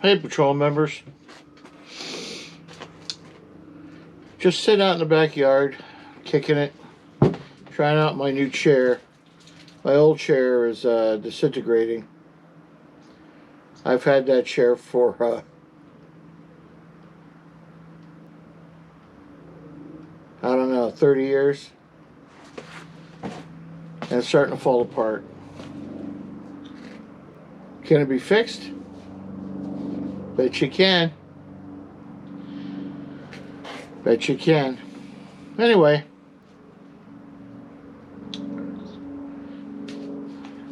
Hey, patrol members. Just sitting out in the backyard, kicking it, trying out my new chair. My old chair is disintegrating. I've had that chair for I don't know, 30 years. And it's starting to fall apart. Can it be fixed? Bet you can. Bet you can. Anyway.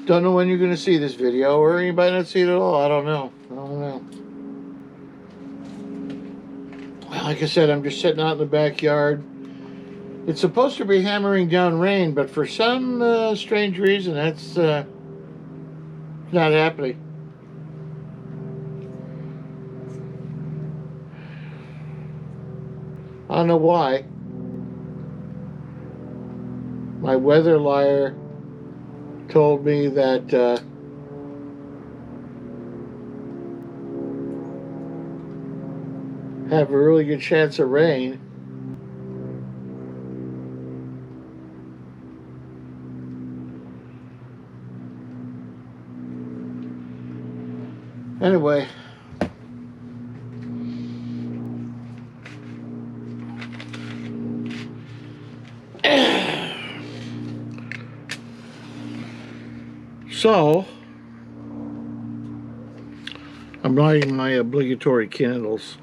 Don't know when you're going to see this video, or you might not see it at all. I don't know. Well, like I said, I'm just sitting out in the backyard. It's supposed to be hammering down rain, but for some strange reason, that's not happening. I don't know why. My weather liar told me that have a really good chance of rain. Anyway. So, I'm lighting my obligatory candles.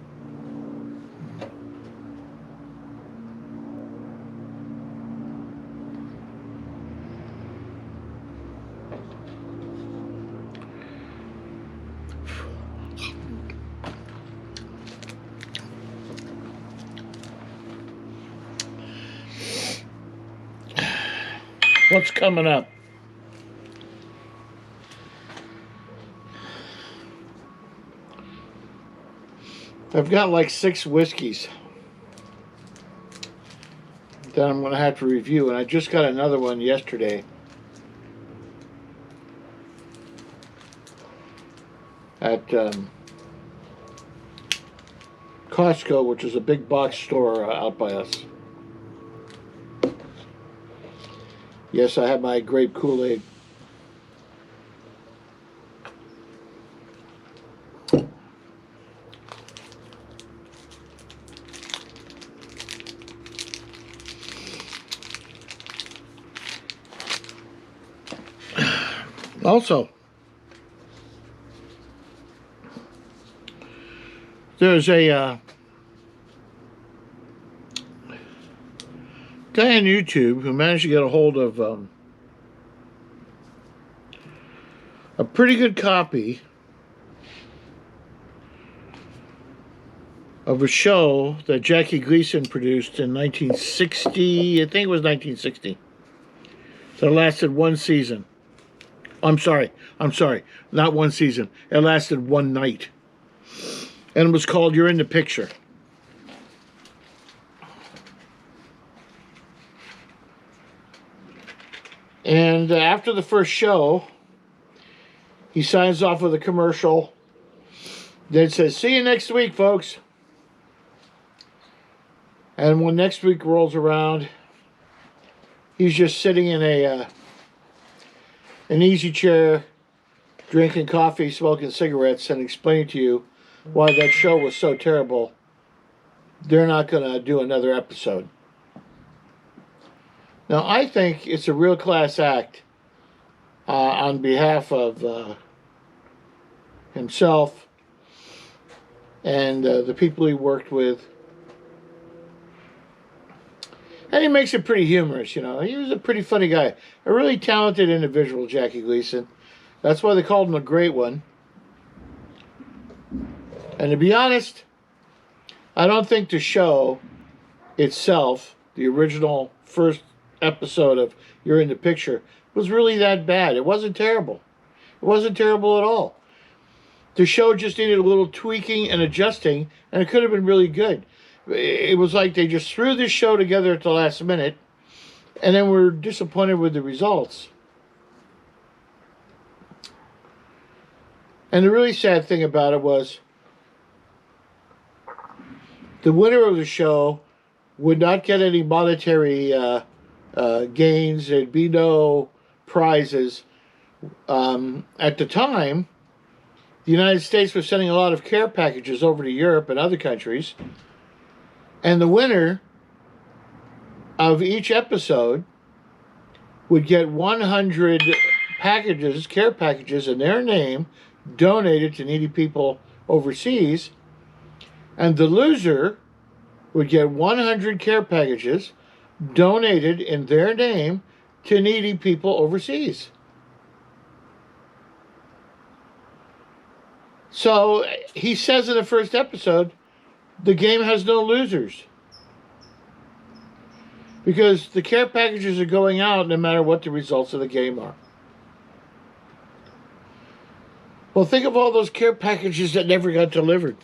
What's coming up? I've got like 6 whiskeys that I'm going to have to review, and I just got another one yesterday at Costco, which is a big box store out by us. Yes, I have my grape Kool-Aid. Also, there's a guy on YouTube who managed to get a hold of a pretty good copy of a show that Jackie Gleason produced in 1960. I think it was 1960. That lasted 1 season. I'm sorry, not 1 season. It lasted 1 night. And it was called You're in the Picture. And after the first show, he signs off with a commercial that says, "See you next week, folks." And when next week rolls around, he's just sitting in an easy chair, drinking coffee, smoking cigarettes, and explaining to you why that show was so terrible. They're not going to do another episode. Now, I think it's a real class act on behalf of himself and the people he worked with. And he makes it pretty humorous, you know. He was a pretty funny guy. A really talented individual, Jackie Gleason. That's why they called him a great one. And to be honest, I don't think the show itself, the original first episode of You're in the Picture, was really that bad. It wasn't terrible. It wasn't terrible at all. The show just needed a little tweaking and adjusting, and it could have been really good. It was like they just threw this show together at the last minute, and then were disappointed with the results. And the really sad thing about it was the winner of the show would not get any monetary gains. There'd be no prizes. At the time, the United States was sending a lot of care packages over to Europe and other countries. And the winner of each episode would get 100 packages, care packages in their name, donated to needy people overseas. And the loser would get 100 care packages donated in their name to needy people overseas. So he says in the first episode, the game has no losers. Because the care packages are going out no matter what the results of the game are. Well, think of all those care packages that never got delivered.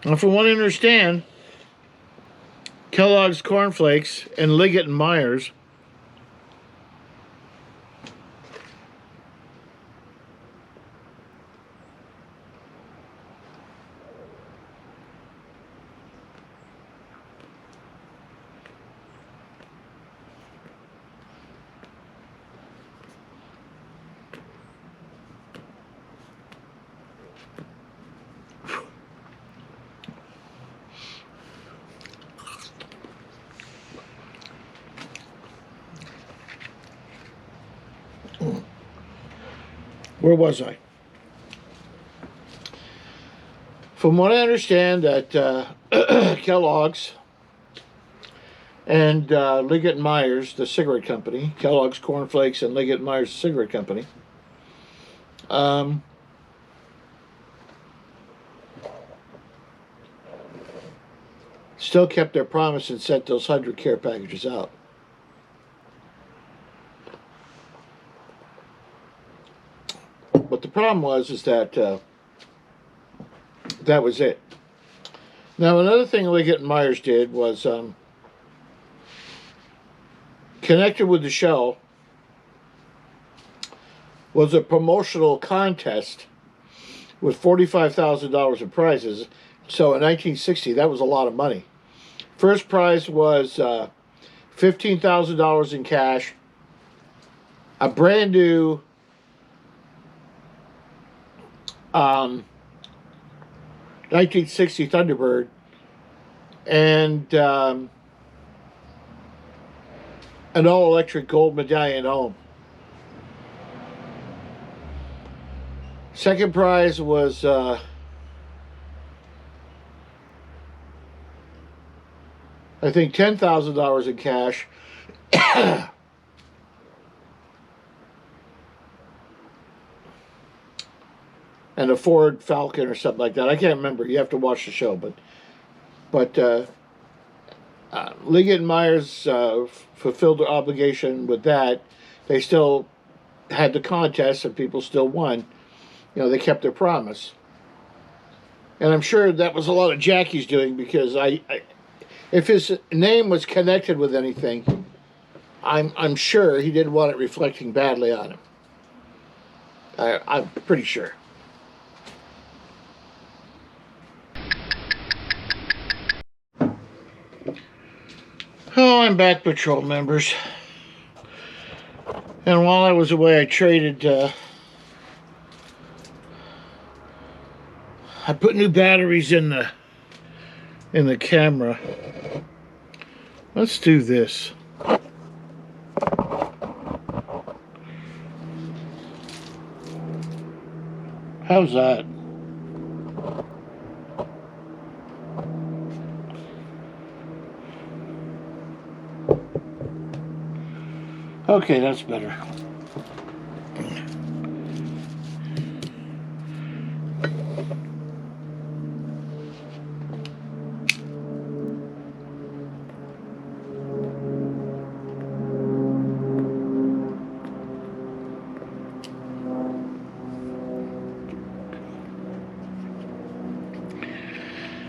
And from what I understand, Kellogg's Corn Flakes and Liggett and Myers where was I? From what I understand, that Kellogg's and Liggett and Myers, the cigarette company, Kellogg's Corn Flakes and Liggett and Myers, the cigarette company, still kept their promise and sent those 100 care packages out. But the problem was that that was it. Now, another thing Liggett and Myers did was connected with the show was a promotional contest with $45,000 in prizes. So in 1960, that was a lot of money. First prize was $15,000 in cash, a brand new 1960 Thunderbird, and an all-electric gold medallion home. Second prize was I think $10,000 in cash. And a Ford Falcon or something like that. I can't remember. You have to watch the show. But Liggett and Myers fulfilled their obligation with that. They still had the contest and people still won. You know, they kept their promise. And I'm sure that was a lot of Jackie's doing, because if his name was connected with anything, I'm sure he didn't want it reflecting badly on him. I'm pretty sure. Oh, I'm back, patrol members. And while I was away, I traded, I put new batteries in the camera. Let's do this. How's that? Okay, that's better.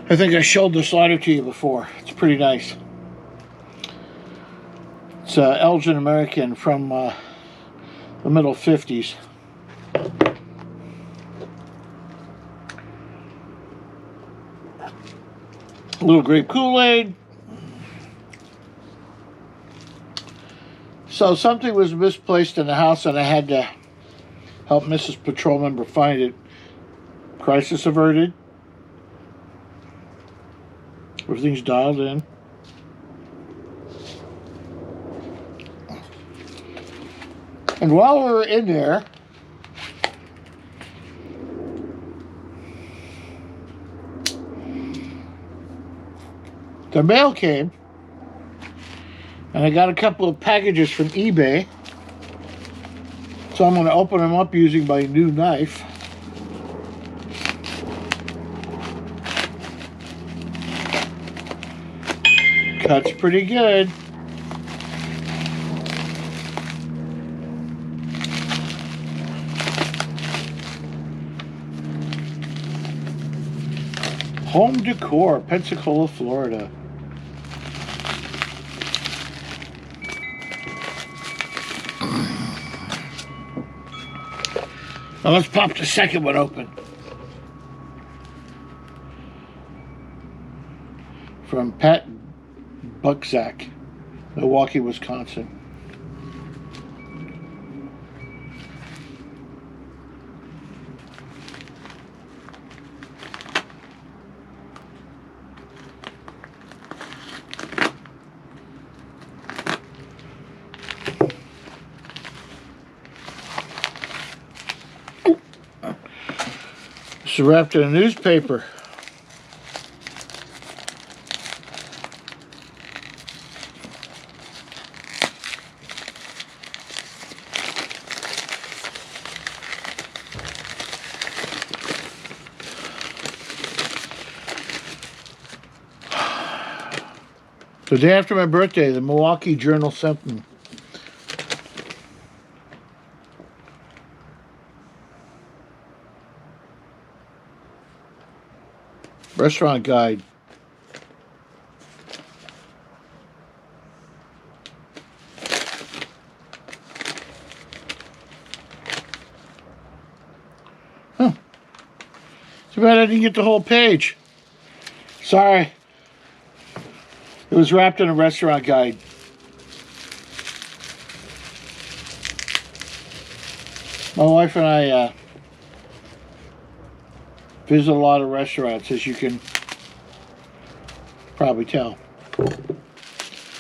I think I showed this lighter to you before. It's pretty nice. It's Elgin American from the middle 50s. A little grape Kool-Aid. So something was misplaced in the house and I had to help Mrs. Patrol Member find it. Crisis averted. Everything's dialed in. And while we were in there, the mail came, and I got a couple of packages from eBay. So I'm going to open them up using my new knife. Cuts pretty good. Home Decor, Pensacola, Florida. Now let's pop the second one open. From Pat Bucksack, Milwaukee, Wisconsin. It's wrapped in a newspaper. The day after my birthday, the Milwaukee Journal sent me. Restaurant guide. Huh. Too bad I didn't get the whole page. Sorry. It was wrapped in a restaurant guide. My wife and I visit a lot of restaurants, as you can probably tell.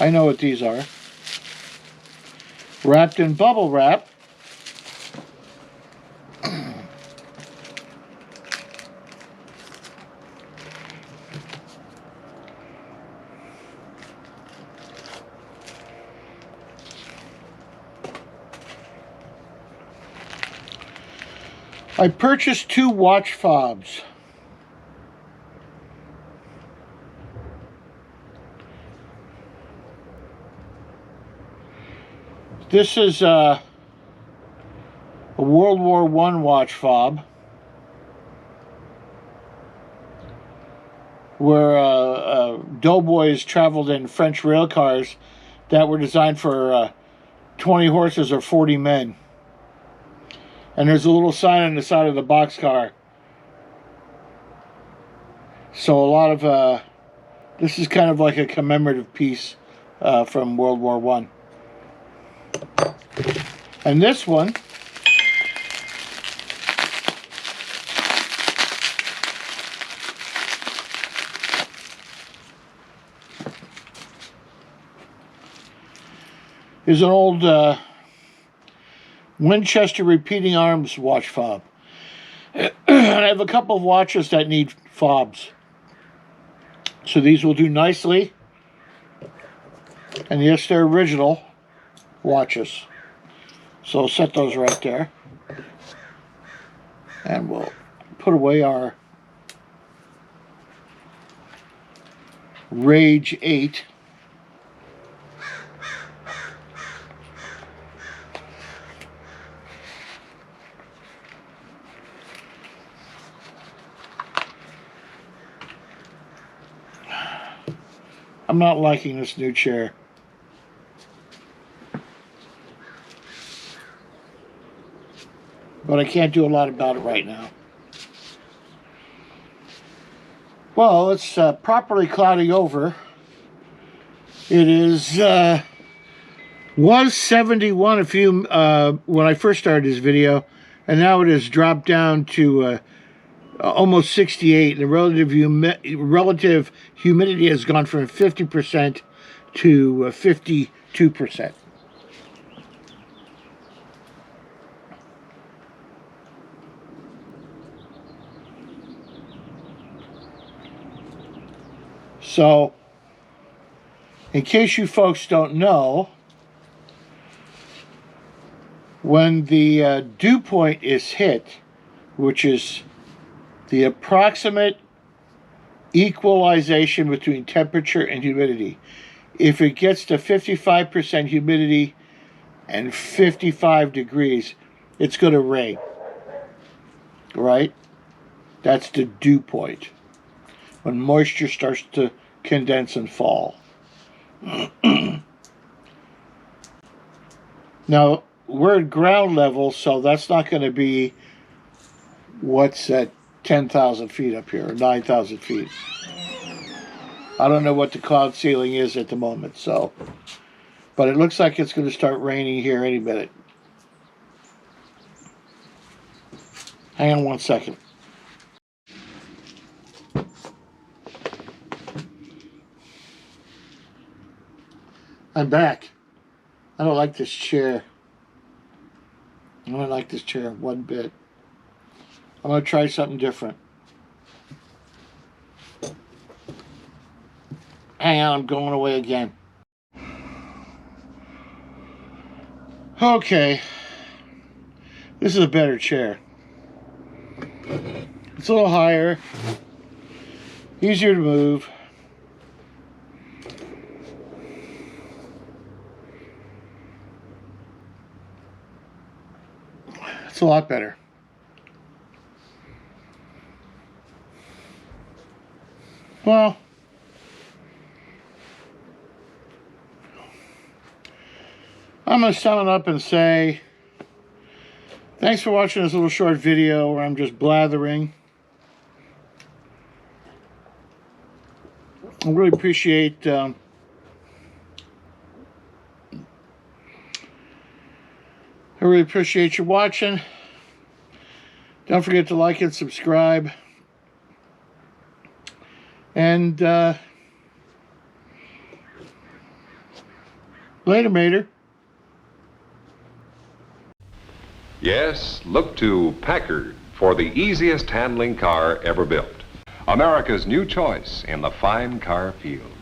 I know what these are. Wrapped in bubble wrap. I purchased 2 watch fobs. This is a World War I watch fob, where doughboys traveled in French rail cars that were designed for 20 horses or 40 men. And there's a little sign on the side of the boxcar. So a lot of, this is kind of like a commemorative piece from World War I. And this one is an old Winchester repeating arms watch fob. And I have a couple of watches that need fobs. So these will do nicely. And yes, they're original watches. So I'll set those right there. And we'll put away our Rage 8. I'm not liking this new chair. But I can't do a lot about it right now. Well, it's properly clouding over. It is was 71 a few when I first started this video, and now it has dropped down to almost 68. The relative humidity has gone from 50% to 52%. So, in case you folks don't know, when the dew point is hit, which is the approximate equalization between temperature and humidity, if it gets to 55% humidity and 55 degrees, it's going to rain, right? That's the dew point, when moisture starts to condense and fall. Now, we're at ground level, so that's not going to be what's at 10,000 feet up here, or 9,000 feet. I don't know what the cloud ceiling is at the moment, so. But it looks like it's going to start raining here any minute. Hang on one second. I'm back. I don't like this chair. I don't like this chair one bit. I'm going to try something different. Hang on, I'm going away again. Okay. This is a better chair. It's a little higher. Easier to move. It's a lot better. Well, I'm going to sum it up and say, thanks for watching this little short video where I'm just blathering. I really appreciate you watching. Don't forget to like and subscribe. And later, Mater. Yes, look to Packard for the easiest handling car ever built. America's new choice in the fine car field.